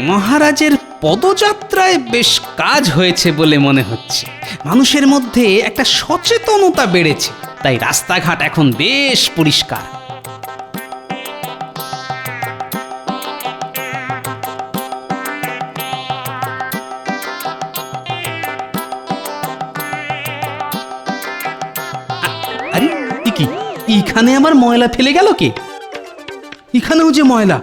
মহারাজের পদযাত্রায় বেশ কাজ হয়েছে বলে মনে হচ্ছে। মানুষের মধ্যে একটা সচেতনতা বেড়েছে, তাই রাস্তাঘাট এখন বেশ পরিষ্কার। আরে কি এখানে আমার ময়লা ফেলে গেল কে? এখানেও যে ময়লা,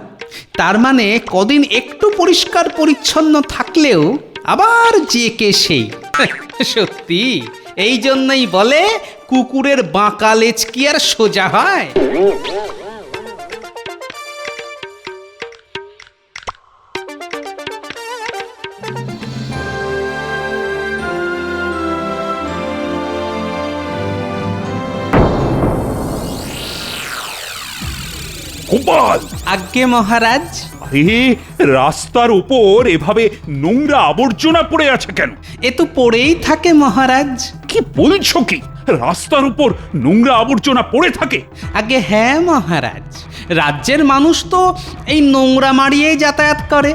তার মানে কদিন একটু পরিষ্কার পরিচ্ছন্ন থাকলেও আবার যে কে সেই। সত্যি, এই জন্যই বলে কুকুরের বাঁকা লেজ কি আর সোজা হয়? গোপাল, আজ্ঞে মহারাজ। আরে রাস্তার উপর এভাবে নোংরা আবর্জনা পড়ে আছে কেন? এ তো পড়েই থাকে মহারাজ। কি বলছো কি? রাস্তার উপর নোংরা আবর্জনা পড়ে থাকে? আগে হ্যাঁ মহারাজ, রাজ্যের মানুষ তো এই নোংরা মারিয়েই যাতায়াত করে।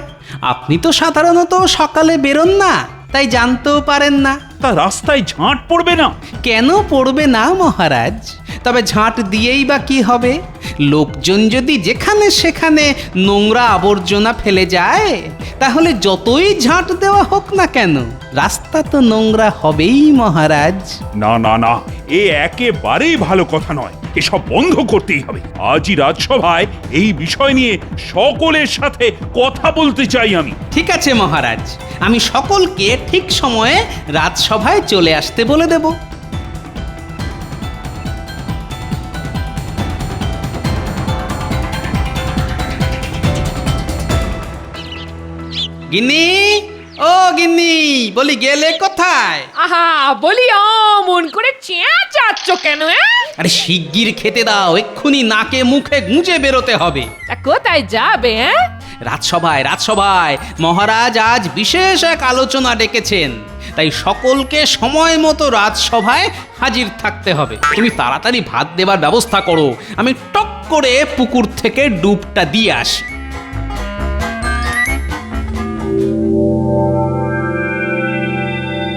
আপনি তো সাধারণত সকালে বেরোন না, তাই জানতেও পারেন না। তা রাস্তায় ঝাঁট পড়বে না? কেন পড়বে না মহারাজ? তবে ঝাঁট দিয়েই বা কি হবে? লোকজন যদি যেখানে সেখানে নোংরা আবর্জনা ফেলে যায়, তাহলে যতই ঝাঁট দেওয়া হোক না কেন, রাস্তা তো নোংরা হবেই মহারাজ। না না না, এ একেবারেই ভালো কথা নয়। এসব বন্ধ করতেই হবে। আজই রাজসভায় এই বিষয় নিয়ে সকলের সাথে কথা বলতে চাই আমি। ঠিক আছে মহারাজ, আমি সকলকে ঠিক সময়ে রাজসভায় চলে আসতে বলে দেব। গিন্নি, ও গিন্নি, বলি গেলে কোথায়? আহা, বলি অমন করে চেঁচাচ্ছ কেন? আরে শিগগির খেতে দাও, এক্ষুনি নাকে মুখে গুঁজে বেরোতে হবে। তা কোথায় যাবে? রাজসভায়, রাজসভায় মহারাজ আজ বিশেষ এক আলোচনা ডেকেছেন, তাই সকলকে সময় মতো রাজসভায় হাজির থাকতে হবে। তুমি তাড়াতাড়ি ভাত দেবার ব্যবস্থা করো, আমি টক করে পুকুর থেকে ডুবটা দিয়ে আসি।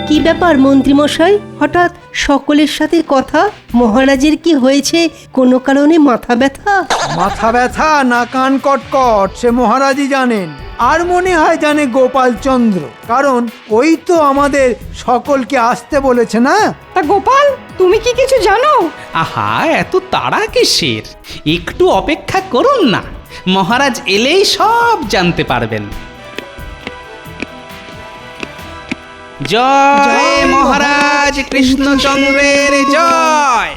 কি ব্যাপার মন্ত্রীমশাই, হঠাৎ সকলের সাথে কথা? মহারাজের কি হয়েছে? কোনো কারণে মাথা ব্যথা? মাথা ব্যথা না কান কটকট সে মহারাজই জানেন, আর মনে হয় জানে গোপালচন্দ্র, কারণ ওই তো আমাদের সকলকে আসতে বলেছে না। তা গোপাল, তুমি কি কিছু জানো? আহা, এত তাড়া কিসের? একটু অপেক্ষা করুন না, মহারাজ এলেই সব জানতে পারবেন। জয় মহারাজ কৃষ্ণচন্দ্রের জয়।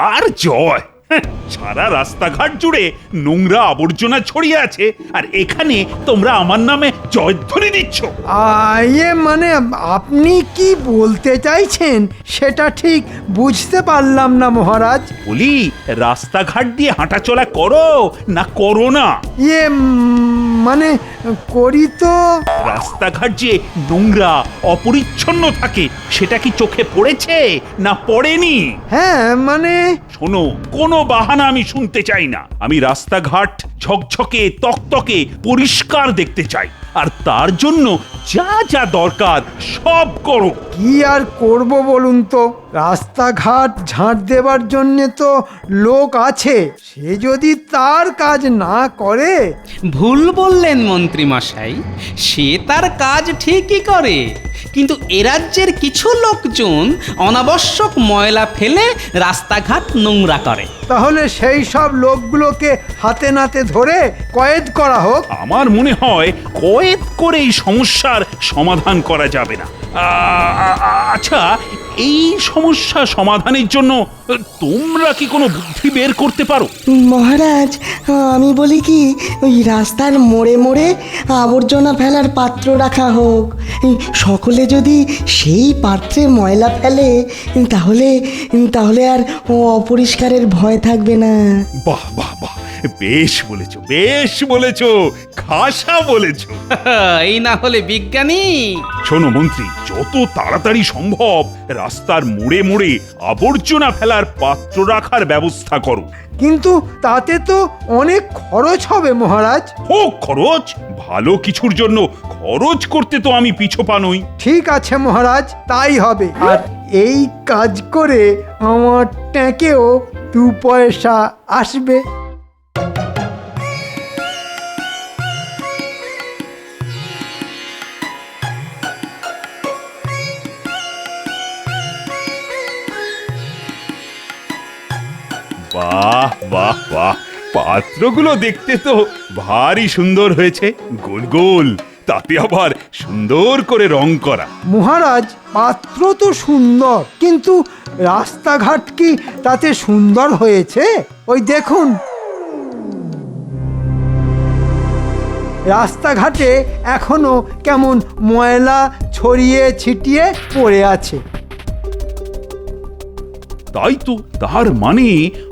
আর জয়! সারা রাস্তাঘাট জুড়ে নোংরা আবর্জনা ছড়িয়ে আছে, আর এখানে তোমরা আমার নামে জয়ধ্বনি দিচ্ছ। ইয়ে মানে আপনি কি বলতে চাইছেন সেটা ঠিক বুঝতে পারলাম না মহারাজ। বলি, রাস্তাঘাট দিয়ে হাঁটাচলা করো না করো না? ইয়ে মানে করি তো। রাস্তাঘাট যে নোংরা অপরিচ্ছন্ন থাকে সেটা কি চোখে পড়েছে না পড়েনি? হ্যাঁ মানে শোনো, কোনো বাহানা আমি শুনতে চাই না। আমি রাস্তাঘাট ঝকঝকে তকতকে পরিষ্কার দেখতে চাই, আর তার জন্য যা যা দরকার সব করো। কি আর করব বলুন তো, রাস্তাঘাট ঝাঁট দেবার জন্যে তো লোক আছে, সে যদি তার কাজ না করে। ভুল বললেন মন্ত্রী মশাই, সে তার কাজ ঠিকই করে, কিন্তু এ রাজ্যের কিছু লোকজন অনাবশ্যক ময়লা ফেলে রাস্তাঘাট নোংরা করে। তাহলে সেই সব লোকগুলোকে হাতে নাতে ধরে কয়েদ করা হোক। আমার মনে হয় কয়েদ করে এই সমস্যার সমাধান করা যাবে না। আচ্ছা, এই সমস্যা সমাধানের জন্য তোমরা কি কোনো বুদ্ধি বের করতে পারো? মহারাজ, আমি বলি কি, ওই রাস্তার মোড়ে মোড়ে আবর্জনা ফেলার পাত্র রাখা হোক। সকলে যদি সেই পাত্রে ময়লা ফেলে, তাহলে তাহলে আর অপরিষ্কারের ভয় থাকবে না। বাহ বাহ বাহ, বেশ বলেছো খাসা বলেছো। এই না হলে বিজ্ঞানী। শোনো মন্ত্রী, যত তাড়াতাড়ি সম্ভব রাস্তার মোড়ে মোড়ে আবর্জনা ফেলার পাত্র রাখার ব্যবস্থা করো। কিন্তু তাতে তো অনেক খরচ হবে মহারাজ। হোক খরচ, ভালো কিছুর জন্য খরচ করতে তো আমি পিছপা নই। ঠিক আছে মহারাজ, তাই হবে। আর এই কাজ করে আমার ট্যাঁকেও 2 পয়সা আসবে। বাহ বাহ বাহ, পাত্রগুলো দেখতে তো ভারী সুন্দর হয়েছে, গোল গোল, তাতে আবার সুন্দর করে রং করা। মহারাজ, পাত্র তো সুন্দর, কিন্তু রাস্তাঘাট কি তাতে সুন্দর হয়েছে? ওই দেখুন, রাস্তাঘাটে এখনো কেমন ময়লা ছড়িয়ে ছিটিয়ে পড়ে আছে। তাই তো, তার মানে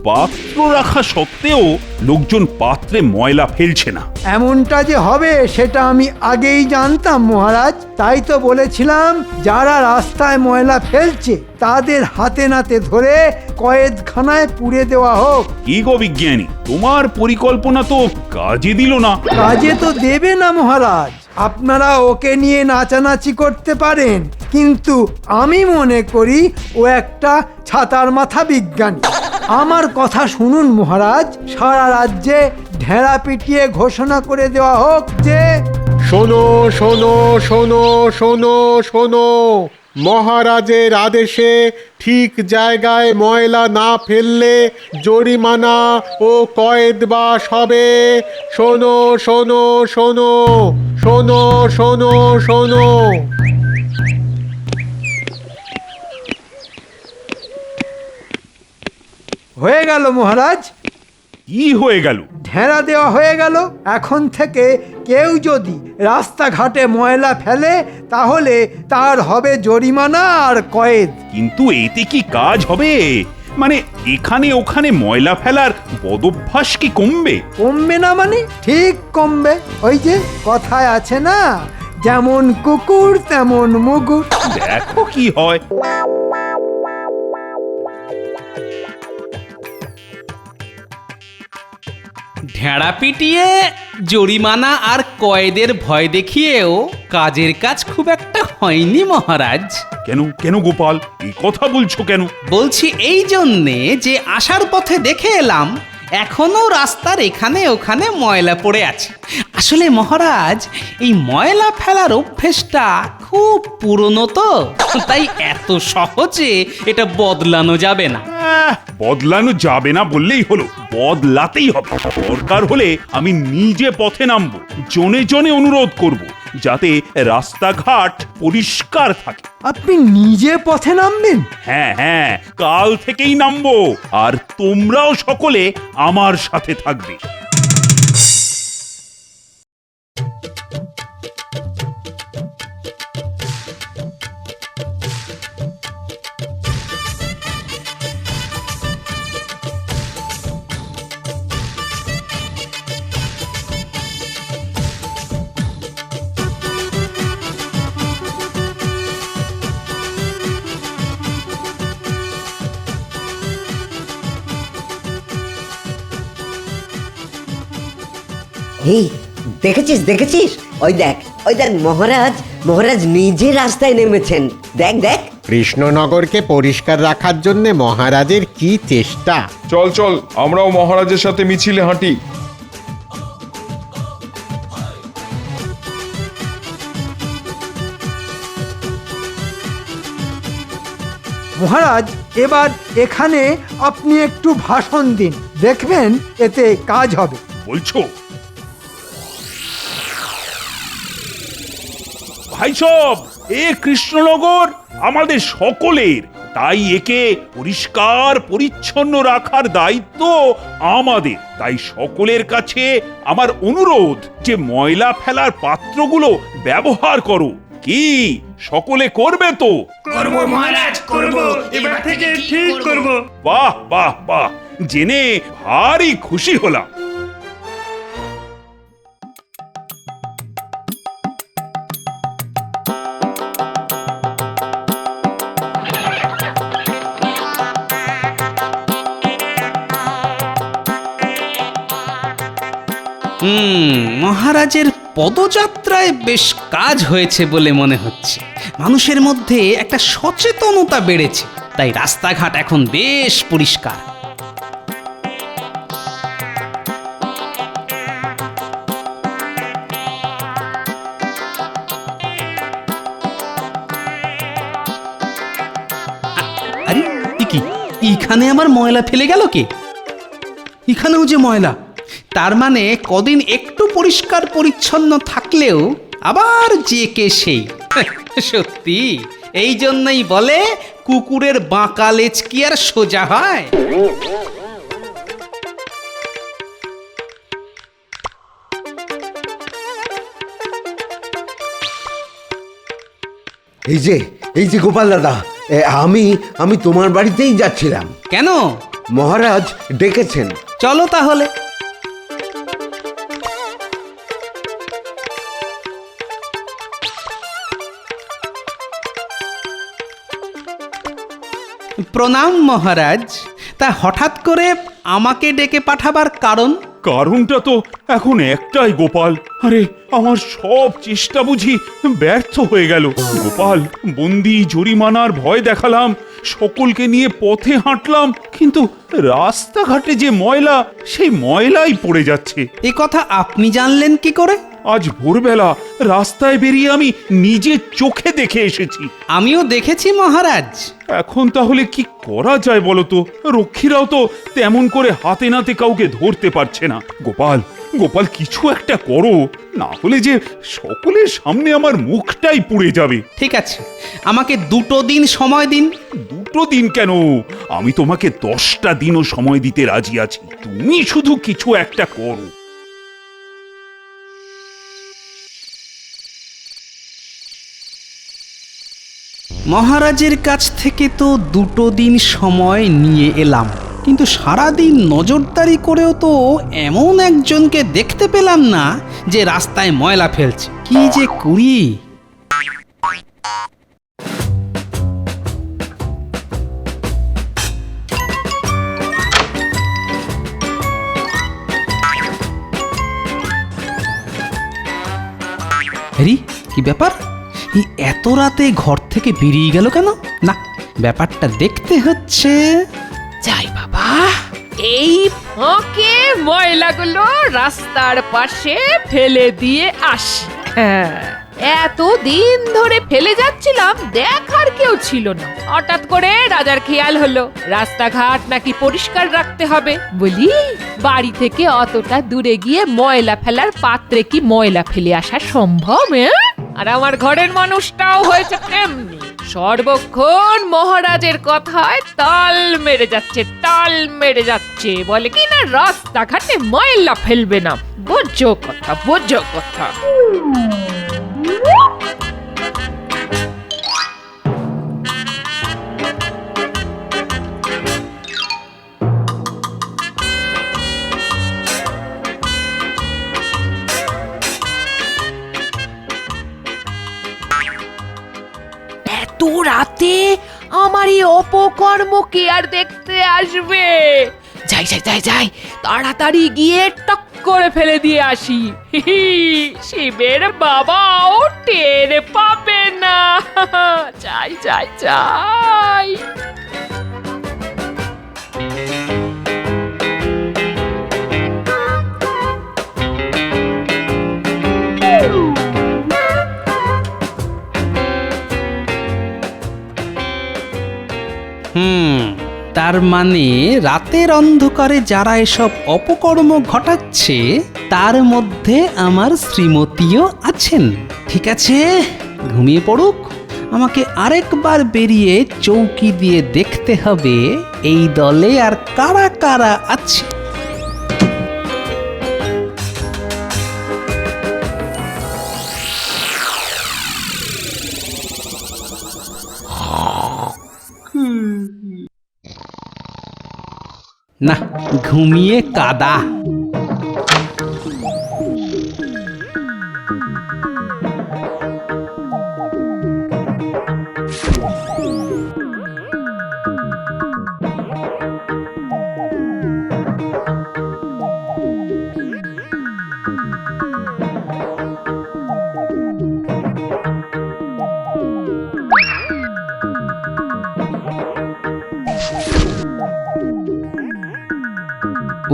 পাত্র রাখা সত্ত্বেও লোকজন পাত্রে ময়লা ফেলছে না। এমনটা যে হবে সেটা আমি আগেই জানতাম মহারাজ। তাই তো বলেছিলাম, যারা রাস্তায় ময়লা ফেলছে তাদের হাতে নাতে ধরে কয়েদখানায় পুরে দেওয়া হোক। কি গো বিজ্ঞানী, তোমার পরিকল্পনা তো কাজে দিল না। কাজে তো দেবে না মহারাজ। আপনারা ওকে নিয়ে নাচানাচি করতে পারেন, কিন্তু আমি মনে করি ও একটা ছাতার মাথা বিজ্ঞানী। আমার কথা শুনুন মহারাজ, সারা রাজ্যে ঢেড়া পিটিয়ে ঘোষণা করে দেওয়া হোক যে শোনো শোনো শোনো শোনো শোনো, মহারাজের আদেশে ঠিক জায়গায় ময়লা না ফেললে জরিমানা ও কয়েদবাস হবে। শোনো শোনো শোনো শোনো শোনো শোনো। হয়ে গেল মহারাজ, কি হয়ে গেল? ঢেড়া দেওয়া হয়ে গেল। এখন থেকে কেউ যদি রাস্তাঘাটে ময়লা ফেলে তাহলে তার হবে জরিমানা আর কয়েদ। কিন্তু এতে কি কাজ হবে? মানে এখানে ওখানে ময়লা ফেলার বদভ্যাস কি কমবে? কমবে না মানে? ঠিক কমবে। ওই যে কথায় আছে না, যেমন কুকুর তেমন মুগুর। দেখো কি হয়। ঢেড়া পিটিয়ে জরিমানা আর কয়েদের ভয় দেখিয়েও কাজের কাজ খুব একটা হয়নি মহারাজ। কেন কেন গোপাল, এই কথা বলছো কেন? বলছি এই জন্যে যে আসার পথে দেখে এলাম এখনো রাস্তার এখানে ওখানে ময়লা পড়ে আছে। আসলে মহারাজ, এই ময়লা ফেলার অভ্যেসটা খুব পুরনো তো, তাই এত সহজে এটা বদলানো যাবে না। বদলানো যাবে না বললেই হলো, বদলাতেই হবে। দরকার হলে আমি নিজে পথে নামবো, জনে জনে অনুরোধ করব, যাতে রাস্তাঘাট পরিষ্কার থাকে। আপনি নিজে পথে নামবেন? হ্যাঁ হ্যাঁ, কাল থেকেই নামবো, আর তোমরাও সকলে আমার সাথে থাকবে। এই দেখেছিস দেখেছিস, ওই দেখ মহারাজ নিজে রাস্তায় নেমেছেন। দেখ দেখ। কৃষ্ণনগরকে পরিষ্কার রাখার জন্য মহারাজের কি চেষ্টা। চল চল, আমরাও মহারাজের সাথে মিছিলে হাঁটি। মহারাজ, এবার এখানে আপনি একটু ভাষণ দিন, দেখবেন এতে কাজ হবে। বলছো? ভাই সব, এ কৃষ্ণনগর আমাদের সকলের, তাই একে পরিষ্কার পরিচ্ছন্ন রাখার দায়িত্ব আমাদের। তাই সকলের কাছে আমার অনুরোধ যে ময়লা ফেলার পাত্রগুলো ব্যবহার করো। কি সকলে করবে তো? করব মহারাজ, করব। এবার থেকে ঠিক করব। বাহ বাহ বাহ, জেনে ভারী খুশি হলাম। মহারাজের পদযাত্রায় বেশ কাজ হয়েছে বলে মনে হচ্ছে। মানুষের মধ্যে একটা সচেতনতা বেড়েছে, তাই রাস্তাঘাট এখন বেশ পরিষ্কার। আরে এ কি, এখানে আমার ময়লা ফেলে গেল কে? এখানেও যে ময়লা, তার মানে কদিন একটু পরিষ্কার পরিচ্ছন্ন থাকলেও আবার যে কে সেই। সত্যি, এই জন্যই বলে কুকুরের বাঁকা লেজ কি আর সোজা হয়। এই যে গোপাল দাদা, আমি তোমার বাড়িতেই যাচ্ছিলাম। কেন? মহারাজ ডেকেছেন। চলো তাহলে। প্রণাম মহারাজ। তা হঠাৎ করে আমাকে ডেকে পাঠাবার কারণ? কারণটা তো এখন একটাই গোপাল। আরে আমার সব চেষ্টা বুঝি ব্যর্থ হয়ে গেল গোপাল। বন্দি জরিমানার ভয় দেখালাম, সকলকে নিয়ে পথে হাঁটলাম, কিন্তু রাস্তাঘাটে যে ময়লা, সেই ময়লাই পড়ে যাচ্ছে। এ কথা আপনি জানলেন কি করে? আজ ভোরবেলা রাস্তায় বেরিয়ে আমি নিজে চোখে দেখে এসেছি। আমিও দেখেছি মহারাজ। এখন তাহলে কি করা যায় বলো তো? রক্ষীরাও তো তেমন করে হাতে নাতে কাউকে ধরতে পারছে না। গোপাল গোপাল, কিছু একটা করো, না হলে যে সকলের সামনে আমার মুখটাই পুড়ে যাবে। ঠিক আছে, আমাকে 2 দিন সময় দিন। 2 দিন কেন, আমি তোমাকে 10টা দিনও সময় দিতে রাজি আছি। তুমি শুধু কিছু একটা করো। মহারাজের কাছ থেকে তো 2 দিন সময় নিয়ে এলাম, কিন্তু সারাদিন নজরদারি করেও তো এমন একজনকে দেখতে পেলাম না যে রাস্তায় ময়লা ফেলছে। কি যে করি! হ্যারি, কি ব্যাপার? এত রাতে ঘর থেকে বেরিয়ে গেল কেন? না, ব্যাপারটা দেখতে হচ্ছে। যাই বাবা, এই ফাঁকে ময়লাগুলো রাস্তার পাশে ফেলে দিয়ে আসি। হ্যাঁ, এতদিন ধরে ফেলে যাচ্ছিলাম, দেখার কেউ ছিল না। হঠাৎ করে রাজার খেয়াল হলো রাস্তাঘাট নাকি পরিষ্কার রাখতে হবে। বলি, বাড়ি থেকে অতটা দূরে গিয়ে ময়লা ফেলার পাত্রে কি ময়লা ফেলে আসা সম্ভব? আর আমার ঘরের মানুষটাও হয়েছে তেমনি, সর্বক্ষণ মহারাজের কথায় তাল মেরে যাচ্ছে। বলে কি না, রাস্তাঘাটে ময়লা ফেলবে না। বোঝো কথা। এত রাতে আমার এই অপকর্ম কে আর দেখতে আসবে? যাই, তাড়াতাড়ি গিয়ে টক করে ফেলে দিয়ে আসি। শিবের বাবাও টের পাবে না। যাই। তার মানে রাতের অন্ধকারে যারা এসব অপকর্ম ঘটাচ্ছে, তার মধ্যে আমার শ্রীমতীও আছেন। ঠিক আছে, ঘুমিয়ে পড়ুক। আমাকে আরেকবার বেরিয়ে চৌকি দিয়ে দেখতে হবে এই দলে আর কারা কারা আছে। না, ঘুমিয়ে কাদা।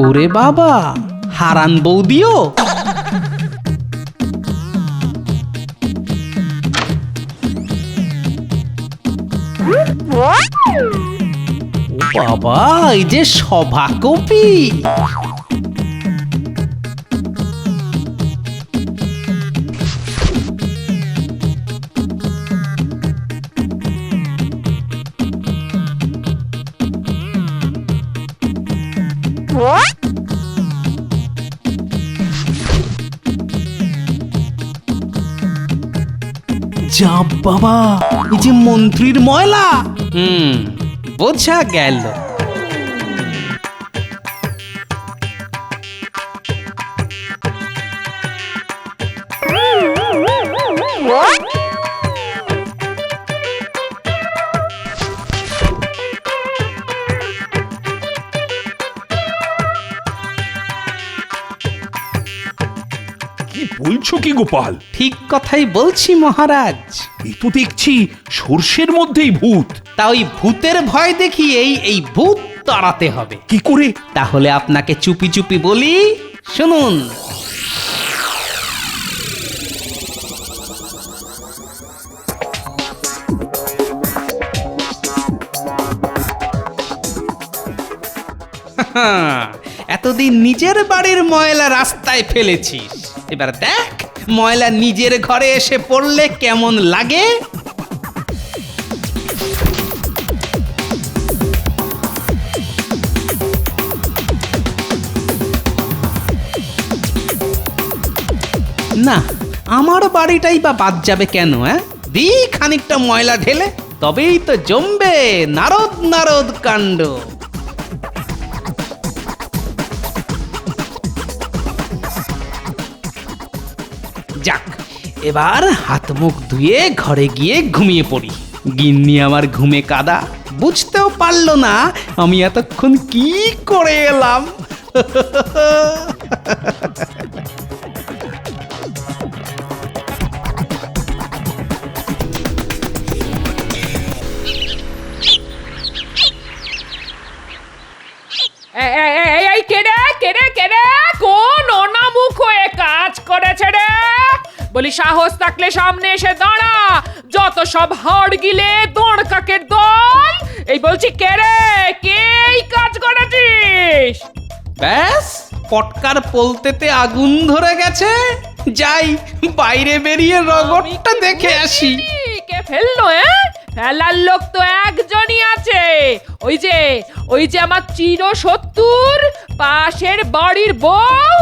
ওরে বাবা, হারান বৌদিও? ও বাবা, এই যে সভাকবি! যা বাবা, এই যে মন্ত্রীর ময়লা। বোঝা গেল। কি বলছো কি গোপাল? ঠিক কথাই বলছি মহারাজ। এই তো দেখছি সর্ষের মধ্যেই ভূত। তা ওই ভূতের ভয় দেখিয়েই এই ভূত তাড়াতে হবে। কি করে? তাহলে আপনাকে চুপি চুপি বলি, শুনুন। এতদিন নিজের বাড়ির ময়লা রাস্তায় ফেলেছিস, এবার দেখ ময়লা নিজের ঘরে এসে পড়লে কেমন লাগে। না, আমার বাড়িটাই বা বাদ যাবে কেন? দি খানিকটা ময়লা ঢেলে, তবেই তো জমবে নারদ নারদ কাণ্ড। যাক, এবার হাত মুখ ধুয়ে ঘরে গিয়ে ঘুমিয়ে পড়ি। গিন্নি আমার ঘুমে কাদা, বুঝতেও পারলো না আমি এতক্ষণ কি করে এলাম। এই কেড়ে কোন অনামুখ হয়ে কাজ করেছে রে? বলি সাহস থাকলে সামনে এসে দাঁড়া, যত সব হাড় গিলে দোড় কাকের দল। এই বলছি কেড়ে, কে এই কাজ করেছিস? ব্যাস, পটকার পোলতেতে আগুন ধরে গেছে। যাই বাইরে বেরিয়ে রগরটা দেখে আসি। কে ফেললো? ফেলার লোক তো একজনই আছে, ওই যে আমার চির শত্রুর পাশের বাড়ির বউ।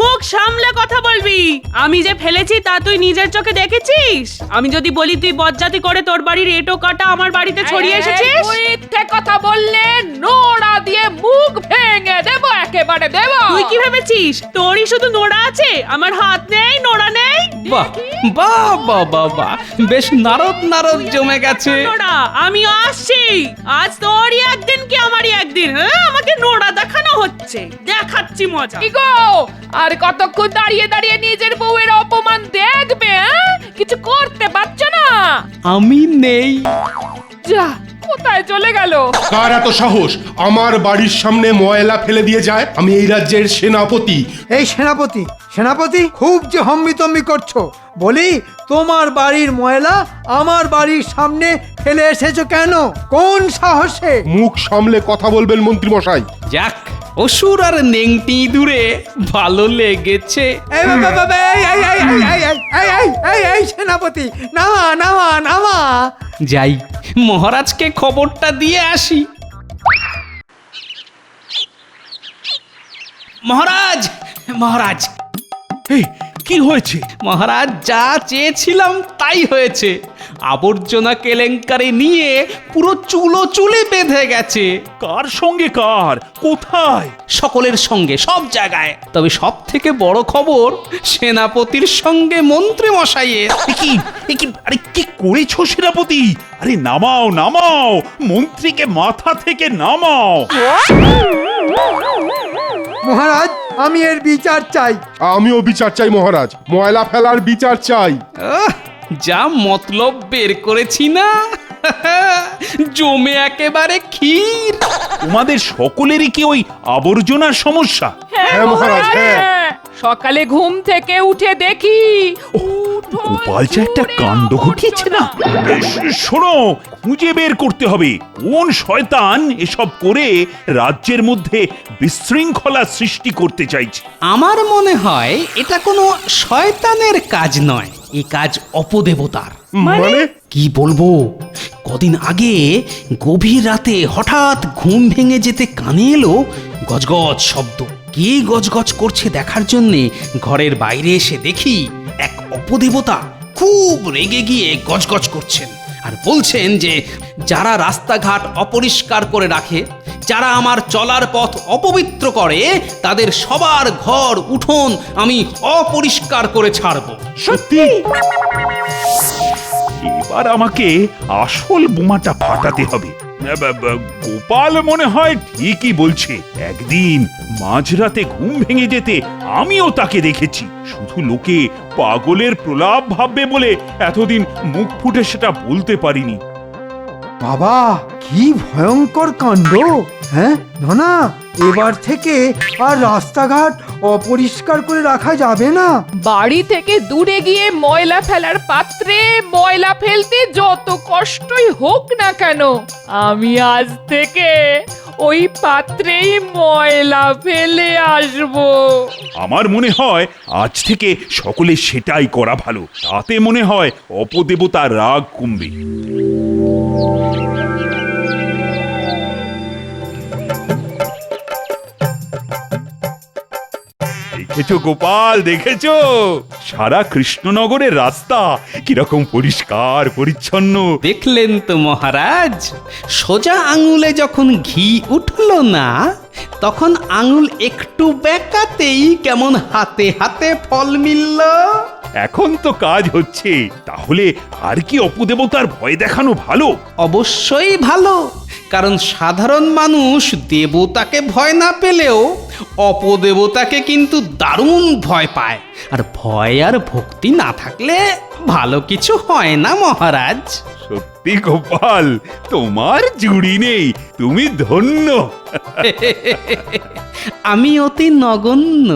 মুখ সামলে কথা বলবি। আমি যে ফেলেছি তা তুই নিজের চোখে দেখেছিস? আমি যদি বলি তুই বজ্জাতি করে তোর বাড়ির এটো কাটা আমার বাড়িতে ছড়িয়ে এসেছিস? মিথ্যে কথা বললে নোড়া দিয়ে মুখ ভেঙে দেবো, একেবারে দেবো। তুই কি ভেবেছিস তোরই শুধু নোড়া আছে, আমার হাত নেই, নোড়া নেই? বাহ বাহ বাহ বাহ বাহ, বেশ নারদ নারদ জমে গেছে। নোড়া আমি আসছি, আজ তোরই একদিন কি আমারই একদিন। আমাকে নোড়া দেখানো হচ্ছে, দেখাচ্ছি মজা। কি গো, আর কতক্ষণ দাঁড়িয়ে দাঁড়িয়ে নিজের বউয়ের অপমান দেখবে? কিছু করতে পারছো না? আমি নেই। যা, কোথায় চলে গেল? কার এত সাহস আমার বাড়ির সামনে ময়লা ফেলে দিয়ে যায়? আমি এই রাজ্যের সেনাপতি। এই সেনাপতি খুব যে হম্বিতম্বি করছো। বলি, তোমার বাড়ির ময়লা আমার বাড়ির সামনে ফেলে এসেছো কেন? কোন সাহসে? মুখ সামলে কথা বলবেন মন্ত্রী মশাই। যাক, অসুর আর নেংটি দূরে ভালো লেগেছে। এই সেনাপতি, নামা নামা নামা। যাই মহারাজকে খবরটা দিয়ে আসি। মহারাজ, মহারাজ, এই কি হয়েছে? মহারাজ, যা চেয়েছিলাম তাই হয়েছে। আবর্জনা কেলেঙ্কারি নিয়ে পুরো চুলে বেঁধে গেছে। কার সঙ্গে কার? কোথায়? সকলের সঙ্গে, সব জায়গায়। তবে সব থেকে বড় খবর সেনাপতির সঙ্গে মন্ত্রী মশাইয়ের। আরে কি করেছো সেনাপতি? আরে নামাও নামাও, মন্ত্রীকে মাথা থেকে নামাও। মহারাজ, আমি এর বিচার চাই। আমিও বিচার চাই মহারাজ, ময়লা ফেলার বিচার চাই। যা মতলব বের করেছি না, জমে একেবারে ক্ষীর। তোমাদের সকলেরই কি ওই আবর্জনার সমস্যা? হ্যাঁ মহারাজ, হ্যাঁ। সকালে ঘুম থেকে উঠে দেখি গোপাল যে একটা কাণ্ড ঘটিয়েছে না। শোনো, খুঁজে বের করতে হবে কোন শয়তান এসব করে রাজ্যের মধ্যে বিশৃঙ্খলা সৃষ্টি করতে চাইছে। আমার মনে হয় এটা কোনো শয়তানের কাজ নয়, এ কাজ অপদেবতার। মানে কি বলবো, কদিন আগে গভীর রাতে হঠাৎ ঘুম ভেঙে যেতে কানে এলো গজগজ শব্দ। কে গজগজ করছে দেখার জন্যে ঘরের বাইরে এসে দেখি এক অপদেবতা খুব রেগে গিয়ে গজগজ করছেন আর বলছেন যে যারা রাস্তাঘাট অপরিষ্কার করে রাখে, যারা আমার চলার পথ অপবিত্র করে, তাদের সবার ঘর উঠোন আমি অপরিষ্কার করে ছাড়বো। সত্যি? এবার আমাকে আসল বোমাটা ফাটাতে হবে। গোপাল মনে হয় ঠিকই বলছে। একদিন মাঝরাতে ঘুম ভেঙে যেতে আমিও তাকে দেখেছি। শুধু লোকে পাগলের প্রলাপ ভাববে বলে এতদিন মুখ ফুটে সেটা বলতে পারিনি। বাবা, কি ভয়ঙ্কর কাণ্ড! হ্যাঁ না, এবার থেকে আর রাস্তাঘাট অপরিষ্কার করে রাখা যাবে না। বাড়ি থেকে দূরে গিয়ে ময়লা ফেলার পাত্রে ময়লা ফেলতে যত কষ্টই হোক না কেন, আমি আজ থেকে ওই পাত্রেই ময়লা ফেলে আসবো। আমার মনে হয় আজ থেকে সকলে সেটাই করা ভালো। তাতে মনে হয় অপদেবতার রাগ কমবে। দেখেছো গোপাল, দেখেছো সারা কৃষ্ণনগরের রাস্তা কিরকম পরিষ্কার পরিচ্ছন্ন। দেখলেন তো মহারাজ, সোজা আঙুলে যখন ঘি উঠল না, তখন আঙুল একটু বেঁকাতেই কেমন হাতে হাতে ফল মিলল। এখন তো কাজ হচ্ছে। তাহলে আর কি অপদেবতার ভয় দেখানো ভালো? অবশ্যই ভালো, কারণ সাধারণ মানুষ দেবতাকে ভয় না পেলেও অপদেবতাকে কিন্তু দারুণ ভয় পায়। আর ভয় আর ভক্তি না থাকলে ভালো কিছু হয় না মহারাজ। সত্যি গোপাল, তোমার জুড়ি নেই, তুমি ধন্য। আমি অতি নগণ্য।